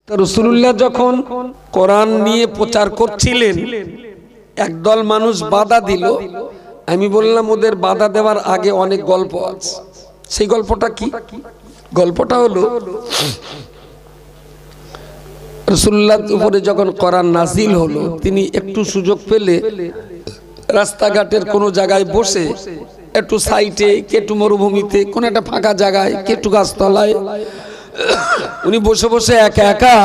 রাসূলুল্লাহ যখন কোরআন নিয়ে প্রচার করছিলেন, একদল মানুষ বাধা দিল। আমি বললাম ওদের বাধা দেওয়ার আগে অনেক গল্প আছে। সেই গল্পটা কি? গল্পটা হলো রাসূলুল্লাহর উপরে যখন কোরআন নাযিল হলো, তিনি একটু সুযোগ পেলে রাস্তাঘাটের কোনো জায়গায় বসে, একটু সাইটে, একটু মরুভূমিতে, কোনো একটা ফাঁকা জায়গায়, একটু গাছতলায় উনি বসে বসে একা একা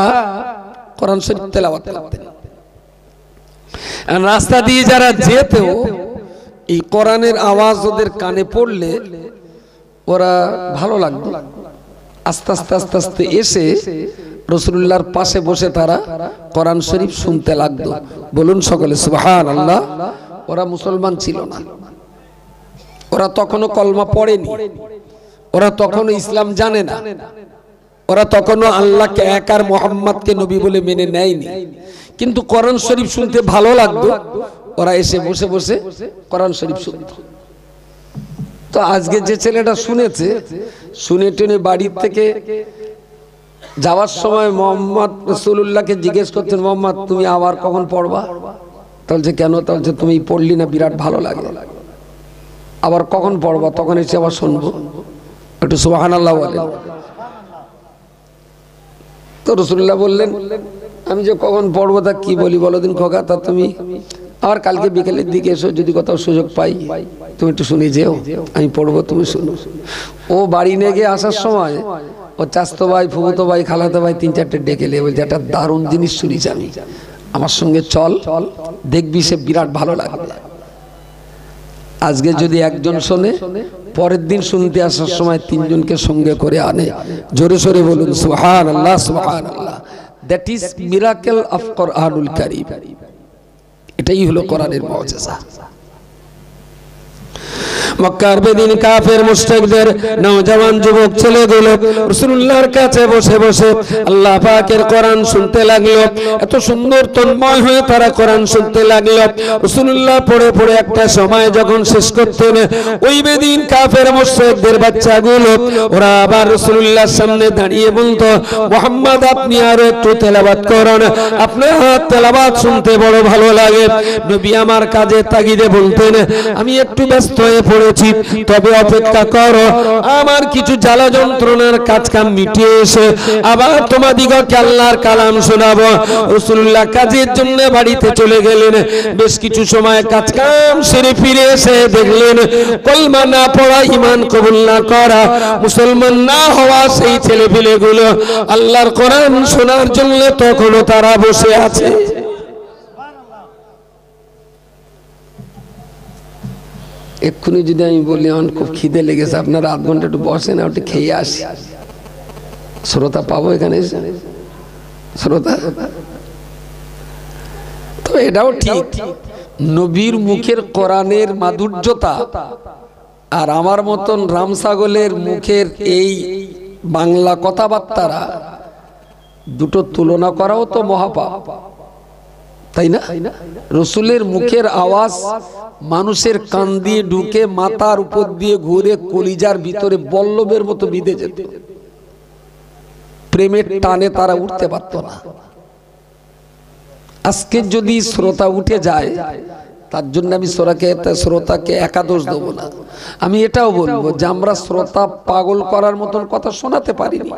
কোরআন শরীফ তেলাওয়াত করতেন। রাস্তা দিয়ে যারা যেত, এই কোরআনের আওয়াজ ওদের কানে পড়লে ওরা ভালো লাগতো। আস্তে আস্তে আস্তে আস্তে এসে রাসূলুল্লাহর পাশে বসে তারা কোরআন শরীফ শুনতে লাগতো। বলুন সকলে সুবহানাল্লাহ। ওরা মুসলমান ছিল না, ওরা তখনো কলমা পড়েনি, ওরা তখনো ইসলাম জানে না, ওরা তখনো আল্লাহকে এক আর মুহাম্মদকে নবী বলে মেনে নেয়নি। কিন্তু কোরআন শরীফ শুনতে ভালো লাগতো, ওরা এসে বসে বসে কোরআন শরীফ শুনত। তো আজকে যে ছেলেটা শুনেছে, শুনে টেনে বাড়ির থেকে যাওয়ার সময় মোহাম্মদ রাসূলুল্লাহকে জিজ্ঞেস করতেন, মোহাম্মদ তুমি আবার কখন পড়বা? বলছে কেন? বলছে তুমি পড়লি না, বিরাট ভালো লাগে, আবার কখন পড়বা? তখন এসে আবার শুনবো। একটু সুবহানাল্লাহ বলেন। তো রাসূলুল্লাহ বললেন, আমি যে কখন পড়বো তা কি বলি বলো দিন খোকা, তা তুমি আবার কালকে বিকেলের দিকে এসো, যদি কোথাও সুযোগ পাই তুমি একটু শুনে যেও, আমি পড়বো, তুমি শুনো। ও বাড়ি নিয়ে গিয়ে আসার সময় ও চাচতো ভাই, ফুফুতো ভাই, খালাতো ভাই ৩-৪টে ডেকে নিয়ে বলছে, একটা দারুণ জিনিস শুনিস আমি, আমার সঙ্গে চল, দেখবি সে বিরাট ভালো লাগবে। আজকে যদি একজন শোনে, পরের দিন শুনতে আসার সময় ৩জনকে সঙ্গে করে আনে। জোরে সোরে বলুন সুবহানাল্লাহ, সুবহানাল্লাহ। দ্যাট ইজ মিরাকেল অফ কোরআনুল কারীম। এটাই হলো কোরআনের মুজিজা। মক্কার বেদিন কাফের মুশরিকদের নওজওয়ান যুবক ছেলেগুলো রাসূলুল্লাহর কাছে বসে বসে আল্লাহ পাকের কোরআন শুনতে লাগলো। এত সুন্দর তন্ময় হয়ে তারা কোরআন শুনতে লাগলো। রাসূলুল্লাহ পড়ে পড়ে একটা সময় যখন শেষ করতেন, ওই বেদিন কাফের মুশরিকদের বাচ্চাগুলো ওরা আবার রাসূলুল্লাহর সামনে দাঁড়িয়ে বলতো, মুহাম্মদ আপনি আরো একটু তেলাওয়াত করুন, আপনার তেলাওয়াত শুনতে বড় ভালো লাগে। নবী আমার কাজে তাগিদে বলতেন, আমি একটু ব্যস্ত হয়ে পড়েছি, তবে অপেক্ষা করো, আমার কিছু জ্বালা যন্ত্রণার কাজ কাম মিটিয়ে এসে আবার তোমাদিগকে আল্লাহর কালাম শোনাবো। রাসূলুল্লাহ কাজের জন্য বাড়িতে চলে গেলেন। বেশ কিছু সময় কাজ কাম সেরে ফিরে এসে দেখলেন, কলমা না পড়া, ঈমান কবুল না করা, মুসলমান না হওয়া সেই ছেলেপিলেগুলো আল্লাহর কোরআন শোনার জন্য তখনও তারা বসে আছে। এক্ষুনি যদি আমি বলি আমার খুব খিদে লেগেছে, আপনারা আধ ঘন্টা একটু বসেন, একটু খেয়ে আসি, শ্রোতা পাবো এখানে? শ্রোতা তো এটাও ঠিক, নবীর মুখের কোরআনের মাধুর্যতা আর আমার মতন রামসাগলের মুখের এই বাংলা কথাবার্তারা দুটো তুলনা করাও তো মহাপাপ, তাই না? রসুলের মুখের আওয়াজ মানুষের কান দিয়ে ঢুকে মাথার উপর দিয়ে ঘুরে কলিজার ভিতরে বল্লভের মতো বিঁধে যেত। প্রেমের টানে তারা উঠতে পারত না। আজকে যদি শ্রোতা উঠে যায়, তার জন্য আমি শ্রোতাকে একাদোষ দেবো না। আমি এটাও বলবো যে আমরা শ্রোতা পাগল করার মতন কথা শোনাতে পারিনি,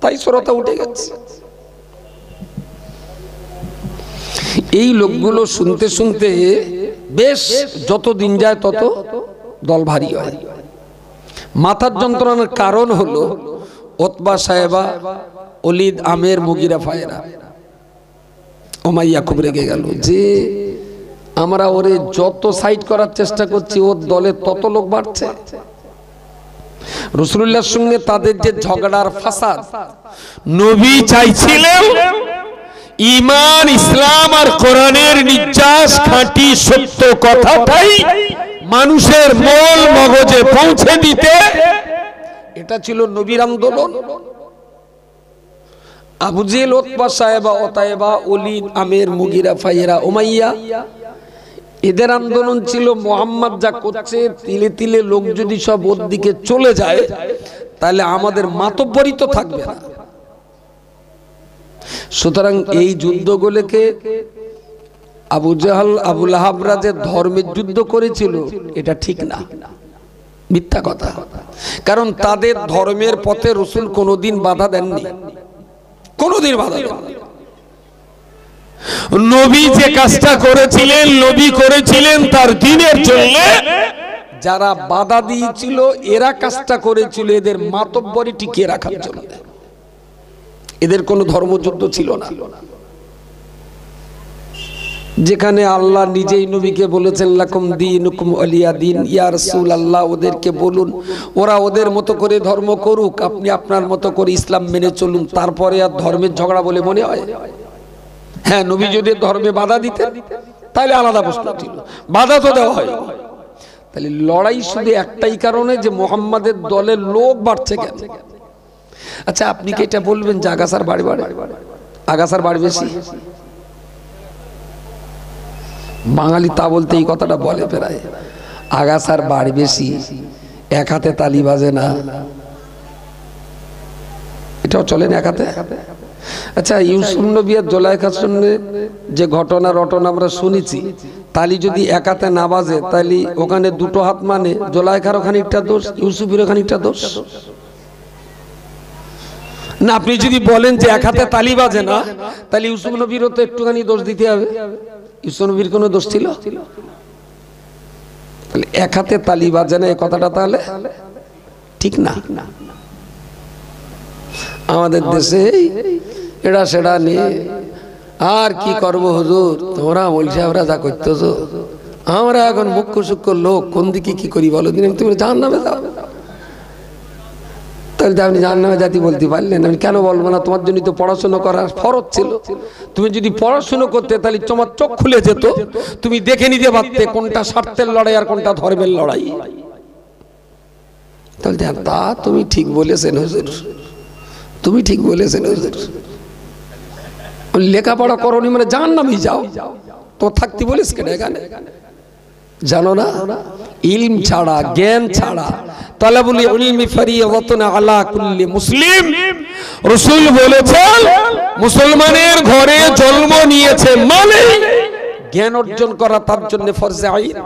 তাই শ্রোতা উঠে গেছে। এই লোকগুলো শুনতে শুনতে বেশ যত দিন যায় তত দল ভারী হয়। মাথার যন্ত্রণার কারণ হলো উতবা সাহেবা, ওলিদ, আমের, মুগিরা, ফায়রা, উমাইয়া খুব রেগে গেল যে আমরা ওরে যত সাইড করার চেষ্টা করছি, ওর দলে তত লোক বাড়ছে। রাসূলুল্লাহর সঙ্গে তাদের যে ঝগড়ার ফাসাদ, নবী চাইছিলেন ঈমান, ইসলাম আর কোরআনের নির্যাস খাঁটি সত্য কথাটাই মানুষের মূল মগজে পৌঁছে দিতে। এটা ছিল নবীর আন্দোলন। আবু জেহেল, উতবা সাহেবা, ওতায়েবা, ওলিদ, আমের, মুগিরা, ফায়রা, উমাইয়া, এদের আন্দোলন ছিল মুহাম্মদ যা করছে তিলে তিলে লোক যদি সব ওর দিকে চলে যায়, তাহলে আমাদের মাতব্বরই তো থাকবে না। সুতরাং এই যুদ্ধগুলোকে আবু জাহাল আবু লাহাবরা যে ধর্মের যুদ্ধ করেছিল এটা ঠিক না, মিথ্যা কথা। কারণ তাদের ধর্মের পথে রাসূল কোনোদিন বাধা দেননি, কোনোদিন বাধা দেননি। নবী যে কাজটা করেছিলেন, নবী করেছিলেন তার দ্বীনের জন্য। যারা বাধা দিয়েছিল এরা কাজটা করেছিল এদের মাতব্বরি টিকিয়ে রাখার জন্য। এদের কোনো ধর্মযুদ্ধ ছিল না। যেখানে আল্লাহ নিজেই নবীকে বলেছেন লাকুম দীনুকুম ওয়ালিয়া দ্বীন, ইয়া রাসূলুল্লাহ ওদেরকে বলুন ওরা ওদের মতো করে ধর্ম করুক, আপনি আপনার মতো করে ইসলাম মেনে চলুন। তারপরে আর ধর্মের ঝগড়া বলে মনে হয়? হ্যাঁ, নবী যদি ধর্মে বাধা দিতেন তাহলে আলাদা প্রশ্ন ছিল, বাধা তো দেওয়া হয়। তাহলে লড়াই শুধু একটাই কারণে যে মুহাম্মাদের দলের লোক বাড়ছে কেন। আচ্ছা, আপনি কি এটা বলবেন যে আগাছার বাড়ি বাড়ে, আগাছার বাড়ি বেশি? বাঙালি তা বলতে এই কথাটা বলে প্রায়, আগাছার বাড়ি বেশি, এক হাতে তালি বাজে না, এটাও চলেন এক হাতে। আচ্ছা, ইউসুফ নবী আর জুলাইখার সঙ্গে যে ঘটনা রটনা আমরা শুনেছি, তালি যদি এক হাতে না বাজে তাহলে ওখানে দুটো হাত মানে জুলাইখার খানিকটা দোষ, ইউসুফের খানিকটা দোষ না। আপনি যদি বলেন যে এক হাতে তালি বাজে না, তাহলে ইউসুফ নবীরও তো একটুখানি দোষ দিতে হবে। ইউসুফ নবীর কোনো দোষ ছিল? তাহলে এক হাতে তালি বাজে না এই কথাটা তাহলে ঠিক না। আমাদের দেশে এটা সেটা নিয়ে আর কি করব হুজুর, তোমরা মৌলভী সাহেবরা যা করতেছো, আমরা এখন মুখ্য সূক্ষ্ম লোক, কোন দিকে কি করি বলো দিন। তুমি জাহান্নামে যাও, তাহলে আপনি জাহান্নামে জাতি বলতে পারলেন? আমি কেন বলবো না? তোমার জন্য তো পড়াশোনা করার ফরজ ছিল। তুমি যদি পড়াশোনা করতে তাহলে তোমার চোখ খুলে যেত, তুমি দেখে নিতে পারতে কোনটা স্বার্থের লড়াই আর কোনটা ধর্মের লড়াই। তাহলে তা তুমি ঠিক বলেছেন হুজুর, তুমি ঠিক বলেছেন হুজুর। লেখাপড়া করনি মানে জাহান্নামেই যাও, তো থাকতে বলিস কেন এখানে? জানো না, ইলম ছাড়া, জ্ঞান ছাড়া, তালাবুল ইলমি ফরিয়াদাতুন আলা কুল্লি মুসলিম। রাসূল বলেছেন মুসলমানের ঘরে জন্ম নিয়েছে মানে জ্ঞান অর্জন করা তার জন্য ফরজে আইন।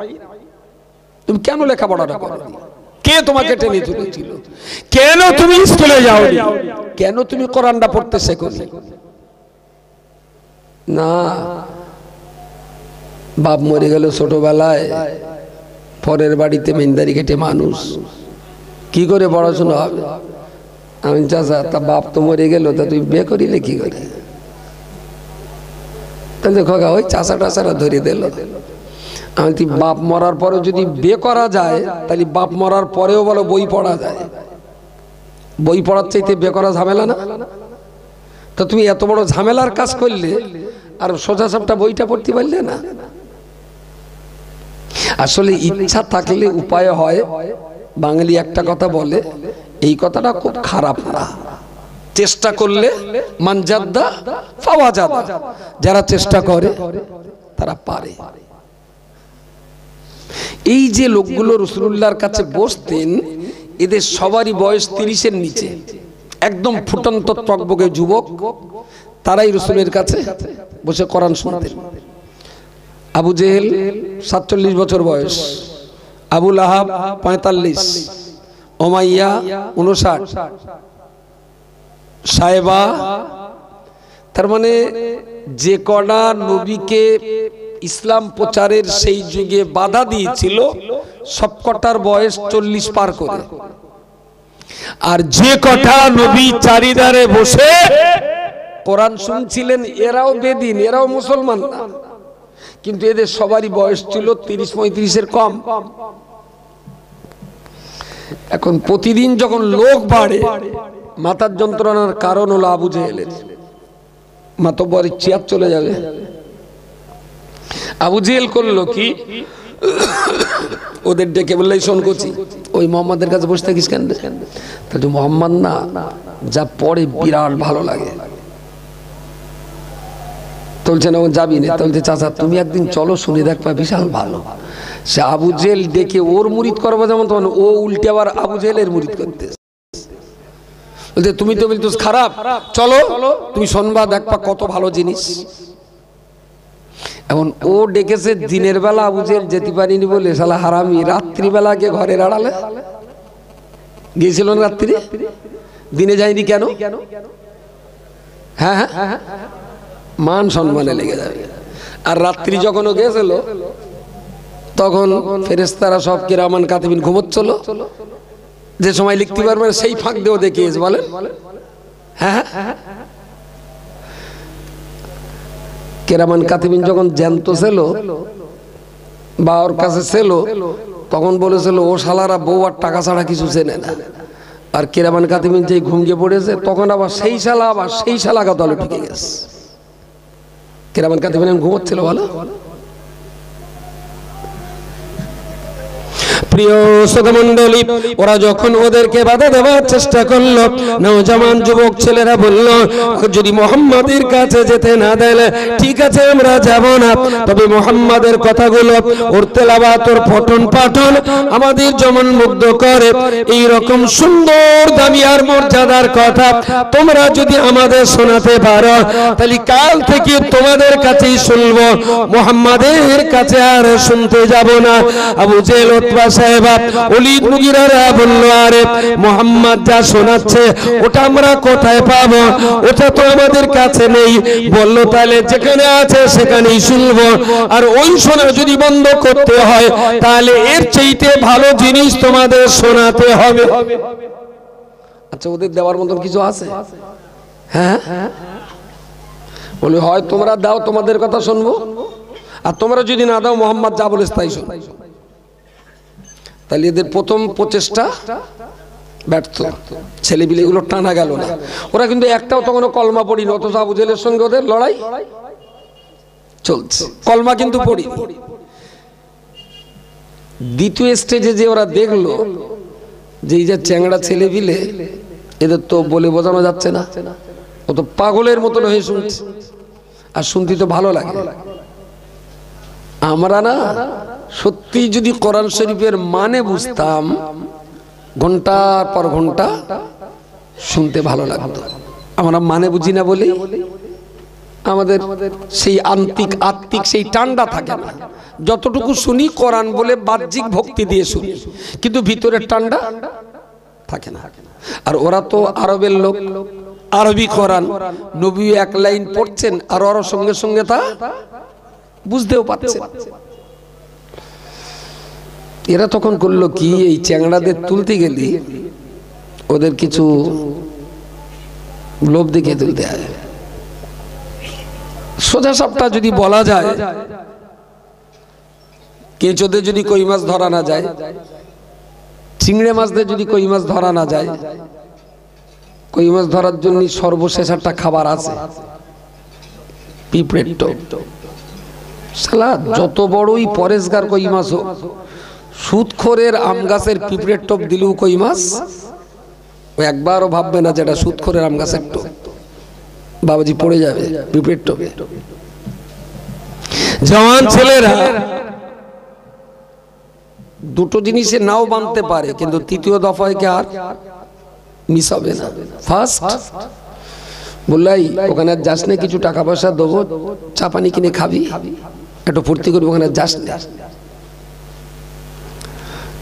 তুমি কেন লেখাপড়াটা করনি? কে তোমাকে টেনে তুলেছিল? কেন তুমি স্কুলে যাওনি? কেন তুমি কোরআনটা পড়তে শেখোনি? না, বাপ মরে গেল ছোটবেলায়, পরের বাড়িতে মেনদারি কেটে মানুষ, কি করে পড়াশোনা হবে? আমি চাচা, তা বাপ তো মরে গেল, তা তুই বিয়ে করিলে কি করে? তাহলে খোকা ওই চাচা টাচারা ধরে দিল। আমি তুই বাপ মরার পরে যদি বিয়ে করা যায়, তাহলে বাপ মরার পরেও বলো বই পড়া যায়। বই পড়ার চাইতে বিয়ে করা ঝামেলা না? তো তুমি এত বড় ঝামেলার কাজ করলে আর সোজা সাপটা বইটা পড়তে পারলে না। আসলে ইচ্ছা থাকলে উপায় হয়। বাঙালি একটা কথা বলে, এই কথাটা খুব খারাপ না, চেষ্টা করলে মানজাদা ফাওয়াজাদা, যারা চেষ্টা করে তারা পারে। এই যে লোকগুলো রাসূলুল্লাহর কাছে বসতেন, এদের সবারই বয়স 30-এর নিচে, একদম ফুটন্ত টকবকে যুবক। তারাই রাসূলের কাছে বসে কোরআন শুনতেন। আবু জেহেল 47 বছর বয়স, আবু লাহাব 45, উমাইয়া 59, সাইবা, তার মানে যে কটা নবীকে ইসলাম প্রচারের সেই যুগে বাধা দিয়েছিল সবকটার বয়স 40 পার করে। আর যে কটা নবী চারিধারে বসে কোরআন শুনছিলেন এরাও বেদিন, এরাও মুসলমান না, কিন্তু এদের সবারই বয়স ছিল 30-35-এর কম। এখন প্রতিদিন যখন লোক বাড়ে, মাথার যন্ত্রণার কারণ হলো আবু জেহেলের মাতব্বরের চেয়ার চলে যাবে। আবু জেহেল করলো কি, ওদের ডেকে বললে শোন করছি, ওই মোহাম্মদের কাছে বসে থাকিস কেন? তাহলে মোহাম্মদ না যা পড়ে বিরাট ভালো লাগে। বলছে না ও যাবি না, বলছে চাচা তুমি একদিন চলো শুনে দেখবা বিশাল ভালো। সে আবু জেহেল ডেকে ওর মুরিদ করবো যেমন, তখন ও উল্টে আবার আবু জেহেলের মুরিদ করতে। বলতে তুমি তো বলতো খারাপ, চলো তুমি শুনবা, দেখবা কত ভালো জিনিস। এখন ও ডেকেছে দিনের বেলা, আবু জেহেল যেতে পারিনি বলে শালা হারামি রাত্রিবেলাকে ঘরের আড়ালে গিয়েছিল না, রাত্রি দিনে যায়নি কেন? হ্যাঁ হ্যাঁ, মান সম্মানে লেগে যাবে। আর রাত্রি যখন ও গেছিল তখন ফেরেশতারা সব কিরামান কাতিবিন ঘুমোচ্ছিল, যে সময় লিখতে পারবে সেই ফাঁক দিয়েও দেখিয়েছে। বলেন হ্যাঁ হ্যাঁ, কিরামান কাতিবিন যখন জ্যান্ত ছিল বা ওর কাছে ছিল তখন বলেছিল ও শালারা বউ আর টাকা ছাড়া কিছু চেনে না। আর কিরামান কাতিবিন যেই ঘুমিয়ে পড়েছে তখন আবার সেই শালা দলে ঢুকে গেছে। কিরামান কাতিবিন ঘুমোচ্ছিল। বলো প্রিয় শ্রোতামণ্ডলী, ওরা যখন ওদেরকে বাধা দেওয়ার চেষ্টা করলো, নওজওয়ান যুবক ছেলেরা বলল যদি মুহাম্মাদের কাছে যেতে না দেয় ঠিক আছে আমরা যাব না, তবে মুহাম্মাদের কথাগুলো ওর তেলাওয়াত ওর পঠন পাঠন আমাদের যেমন মুগ্ধ করে, এই রকম সুন্দর দামি আর মর্যাদার কথা তোমরা যদি আমাদের শোনাতে পারো তাহলে কাল থেকে তোমাদের কাছেই শুনবো, মুহাম্মাদের কাছে আর শুনতে যাব না। আবু জেহেল উতবা সাহেবা ওলীদ মুগীরারা বলল আরে মুহাম্মদ যা শোনাচ্ছে ওটা আমরা কোথায় পাবো, ওটা তো আমাদের কাছে নেই। বলল তাহলে যেখানে আছে সেখানেই শুনবো, আর ওই শোনা যদি বন্ধ করতে হয় তাহলে এর চাইতে ভালো জিনিস তোমাদের শোনাতে হবে। আচ্ছা ওদের দেওয়ার মতন কিছু আছে? হ্যাঁ বলে হয় তোমরা দাও তোমাদের কথা শুনবো, আর তোমরা যদি না দাও মুহাম্মদ যা বলেছে তাই শোনো। তাহলে এদের প্রথম প্রচেষ্টা ব্যর্থ, ছেলেপিলেগুলো টানা গেল না। ওরা কিন্তু একটাও তখনও কলমা পড়িনি, অথচ আবু জেহেলের সঙ্গে ওদের লড়াই চলছে, কলমা কিন্তু পড়ি। দ্বিতীয় স্টেজে যে ওরা দেখলো যে এই যে চ্যাংড়া ছেলেপিলে এদের তো বলে বোঝানো যাচ্ছে না, ও তো পাগলের মতন হয়ে শুনছে, আর শুনতে তো ভালো লাগে। আমরা না সত্যি যদি কোরআন শরীফের মানে বুঝতাম ঘন্টার পর ঘন্টা শুনতে ভালো লাগতো। আমরা মানে বুঝি না বলে আমাদের সেই আত্মিক সেই টান্ডা থাকে না। যতটুকু শুনি কোরআন বলে বাহ্যিক ভক্তি দিয়ে শুনি, কিন্তু ভিতরের টান্ডা থাকে না। আর ওরা তো আরবের লোক, আরবি কোরআন, নবী এক লাইন পড়ছেন আর ওর সঙ্গে সঙ্গে তা বুঝতেও পারছে। এরা তখন করলো কি, এই চ্যাংড়াদের তুলতে গেলি ওদের কিছু লোভ দেখে তুলতে হয়। সোজা সাপটা যদি বলা যায়, কেঁচোদের যদি কই মাছ ধরা না যায়, চিংড়ে মাছদের যদি কই মাছ ধরা না যায়, কই মাছ ধরার জন্য সর্বশেষ একটা খাবার আছে, পিঁপড়ের টোপ। শালা যত বড়ই পরেশগার কই মাছ হোক, সুদখোরের আম গাছের পিঁপড়ের টোপ দিলেও কই মাছ ও একবারও ভাববে না যেটা সুদখোরের আম গাছের টোপ, বাবাজি পড়ে যাবে পিঁপড়ের টোপে। জওয়ান ছেলেরা দুটো জিনিসে নাও বানতে পারে, কিন্তু তৃতীয় দফায় কি আর মিস হবে না। ফার্স্ট বললাই ওখানে যাস না, কিছু টাকা পয়সা দেবো, চা পানি কিনে খাবি, একটু ফুর্তি করবি, ওখানে যাস না।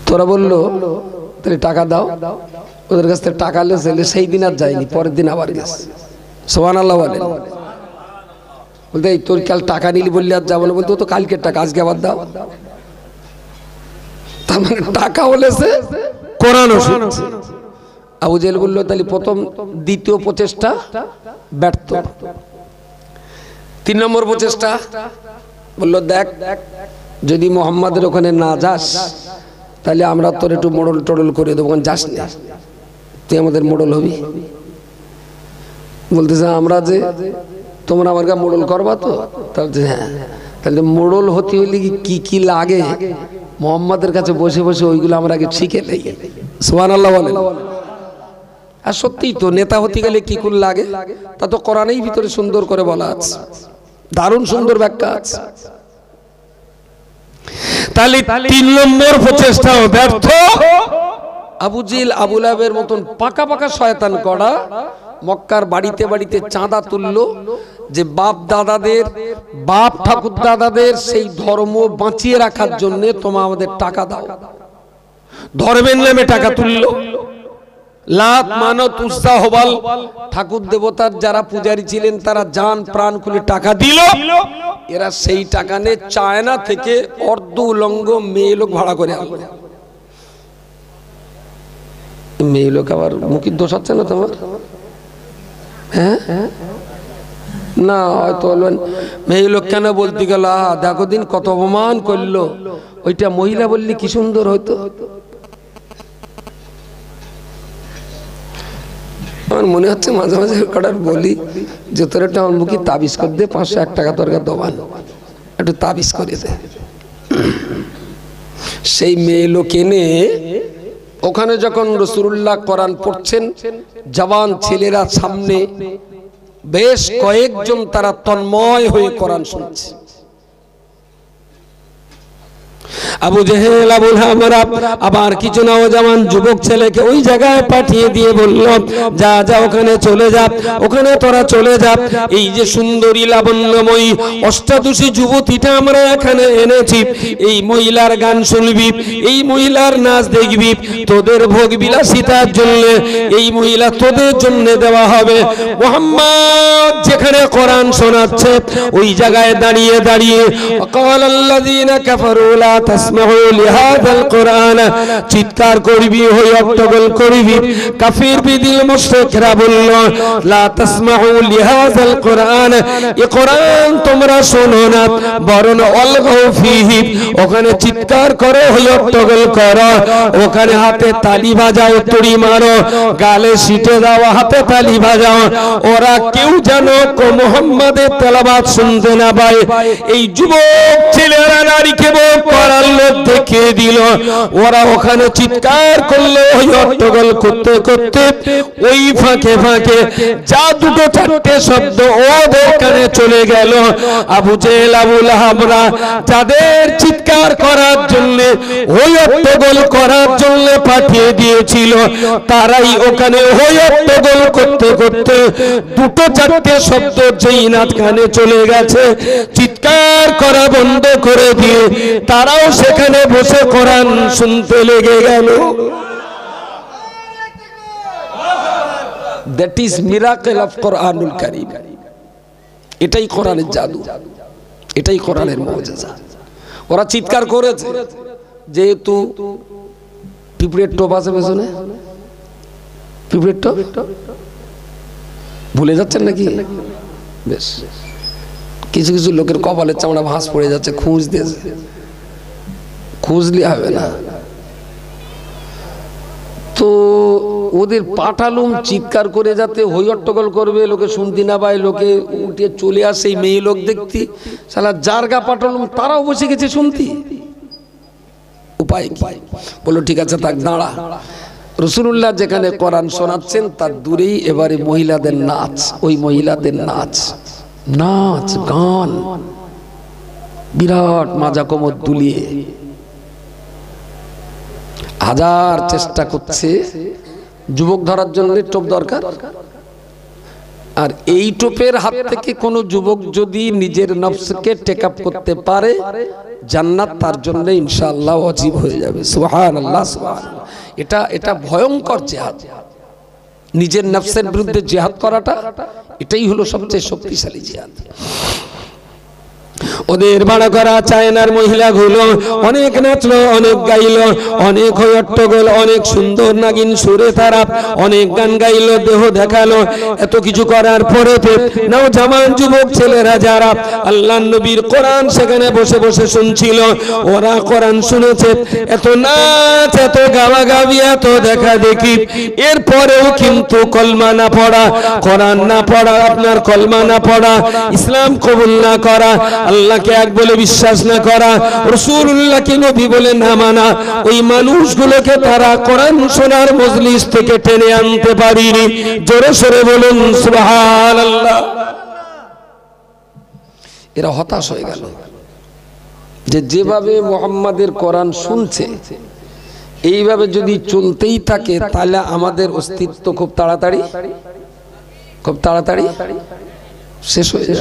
তোরা বললো তাহলে টাকা দাও, ওদের কাছ থেকে টাকা লেলে সেই দিন আর যায়নি, পরের দিন আবার গেছে। সুবহানাল্লাহ বলেন। বলতে এই তোর কাল টাকা নিলি বললে আর যাবো না, বলতে ও তো কালকের টাকা, আজকে আবার দাও। তার মানে টাকা হলেছে, কোরআনও শুনছে। আবু জেহেল বললো তাহলে প্রথম দ্বিতীয় প্রচেষ্টা ব্যর্থ। 3 নম্বর প্রচেষ্টা বললো দেখ যদি মুহাম্মাদের ওখানে না যাস তাহলে আমরা তোর একটু মোড়ল টোড়ল করে দেবো, যাস না তুই আমাদের মোড়ল হবি। বলতেছে আমরা যে তোমরা আমার গা মোড়ল করবা তো? তাহলে হ্যাঁ, তাহলে মোড়ল হতে হইলে কি কি লাগে মুহাম্মাদের কাছে বসে বসে ওইগুলো আমরা আগে শিখে নেই। সুবহানাল্লাহ বলেন। আর সত্যিই তো নেতা হতে গেলে কি কুল লাগে তা তো কোরআনেই ভিতরে সুন্দর করে বলা আছে, দারুণ সুন্দর ব্যাখ্যা আছে। তাহলে 3 নম্বর প্রচেষ্টাও ব্যর্থ, আবু জেহেল আবু লাহাবের মতন পাকা পাকা শয়তান করা মক্কার বাড়িতে বাড়িতে চাঁদা তুললো যে বাপ ঠাকুর দাদাদের সেই ধর্ম বাঁচিয়ে রাখার জন্য তোমরা আমাদের টাকা দাও। ধর্মের নামে টাকা তুললো। লাত মানত উজ্জা হবাল ঠাকুর দেবতার যারা পূজারী ছিলেন তারা জান প্রাণ খুলে টাকা দিল। এরা সেই টাকা নিয়ে চায়না থেকে অর্ধ উলঙ্গ মেয়ে লোক ভাড়া করে আনলো। মেয়ে লোক আবার মুখির দোষ আছে না তোমার? হ্যাঁ না, হয়তো বলবেন মেয়ে লোক কেন বলতে গেল, দেখো দিন কত অপমান করলো, ওইটা মহিলা বললি কি সুন্দর হইতো। আমার মনে হচ্ছে মাঝে মাঝে কটার বলি যে তোর একটা আমার মুখে তাবিজ করে দে, 501 টাকা তোর দোকান একটু তাবিজ করে দে। সেই মেয়ে লোক এনে ওখানে যখন রাসূলুল্লাহ কোরআন পড়ছেন, জওয়ান ছেলেরা সামনে বেশ কয়েকজন তারা তন্ময় হয়ে কোরআন শুনছে। আবু জেহেল আবু লাহাব আবার কিছু নওজওয়ান যুবক ছেলেকে ওই জায়গায় পাঠিয়ে দিয়ে বলল, যা যা ওখানে চলে যা, ওখানে তোরা চলে যা। এই যে সুন্দরী লাবণ্যময়ী অষ্টাদশী যুবতীটা আমরা এখানে এনেছি, এই মহিলার গান শুনবি, এই মহিলার নাচ দেখবি, তোদের ভোগ বিলাসিতার জন্য এই মহিলা তোদের জন্য দেওয়া হবে। মুহাম্মদ যেখানে কোরআন শোনাচ্ছে ওই জায়গায় দাঁড়িয়ে দাঁড়িয়ে ওয়াকালাল্লাযীনা কাফারু লা তাসমাউ লিহাযাল কোরআন, চিৎকার করবি, হট্টগোল করবি। কাফির বিদিল মুশরিকরা বলল, লা তাসমাউ লিহাযাল কোরআন, এই কোরআন তোমরা শোনো না, বরং অলগাউ ফীহি, ওখানে চিৎকার করো, হট্টগোল করো, ওখানে হাতে তালি বাজাও, তুড়ি মারো, গালে সিটে দাও, হাতে তালি বাজাও। ওরা কেউ যেন মুহাম্মাদের তেলাওয়াত শুনতে না পায়। এই যুবক ছেলেরা নারীকে করার লোক দেখিয়ে দিল। ওরা ওখানে চিৎকার করলো, হট্টগোল করতে করতে ওই ফাঁকে ফাঁকে যা দুটো চারটে শব্দ ওদের কানে চলে গেল। আবু জেহেল আবু লাহাবরা যাদের চিৎকার করার জন্য, হট্টগোল করার জন্য পাঠিয়ে দিয়েছিল, তারাই ওখানে হট্টগোল করতে করতে দুটো চারটে শব্দ যেই নাত কানে চলে গেছে, চিৎকার করা বন্ধ করে দিয়ে তারাও সেখানে বসে কোরআন শুনতে লেগে গেল। দ্যাট ইজ মিরাকেল অফ কোরআনুল কারীম। এটাই কোরআনের জাদু, এটাই কোরআনের মুজিজা। ওরা চিৎকার করেছে যেহেতু পিঁপড়ের টোপ আছে পেছনে, পিঁপড়ের টোপ ভুলে যাচ্ছেন নাকি? বেশ, কিছু কিছু লোকের কপালের চামড়া ভাঁজ পড়ে যাচ্ছে, খুঁজলে হবে না। তো ওদের পাঠালুম চিৎকার করে যাতে হট্টগোল করবে, লোকে শুনতে না পায়, লোকে উঠে চলে আসে এই মেয়ে লোক দেখতি। শালা জারগা পাঠালুম তারাও বসে গেছে শুনতি। উপায় কি? বললো ঠিক আছে থাক, দাঁড়া। রাসূলুল্লাহ যেখানে কোরআন শোনাচ্ছেন তার দূরেই এবারে মহিলাদের নাচ, ওই মহিলাদের নাচ গান, বিরাট মাজা কোমর দুলিয়ে। হাজার চেষ্টা করছে যুবক ধরার জন্য টোপ দরকার, আর এই টোপের হাত থেকে কোন যুবক যদি নিজের নফসকে টেক আপ করতে পারে, জান্নাত তার জন্য ইনশাআল্লাহ ওয়াজিব হয়ে যাবে। সুবহানাল্লাহ, সুবহানাল্লাহ। এটা ভয়ঙ্কর জিহাদ, নিজের নফসের বিরুদ্ধে জিহাদ করাটা, এটাই হলো সবচেয়ে শক্তিশালী জিহাদ। ওদের ভাড়া করা চায়নার মহিলাগুলো অনেক নাচলো, অনেক গাইলো, অনেক হট্টগোল, অনেক সুন্দর নাগিন সুরে তারা অনেক গান গাইলো, দেহ দেখালো। এত কিছু করার পরে নওজওয়ান যুবক ছেলেরা যারা আল্লাহর নবীর কোরআন সেখানে বসে বসে শুনছিল, ওরা কোরআন শুনেছে, এত নাচ, এত গাওয়াগাওয়ি, এত দেখা দেখি, এরপরেও কিন্তু কলমা না পড়া, কোরআন না পড়া, আপনার কলমা না পড়া, ইসলাম কবুল না করা, আল্লাহকে এক বলে বিশ্বাস না করা, রাসূলুল্লাহকে নবী বলে না মানা, ওই মানুষগুলোকে তারা কোরআন শোনার মজলিস থেকে টেনে আনতে পারেনি। জোরে সরে বলুন সুবহানাল্লাহ। এরা হতাশ হয়ে গেল যে যেভাবে মুহাম্মাদের কোরআন শুনছে, এইভাবে যদি চলতেই থাকে তাহলে আমাদের অস্তিত্ব খুব তাড়াতাড়ি শেষ হয়ে যাবে।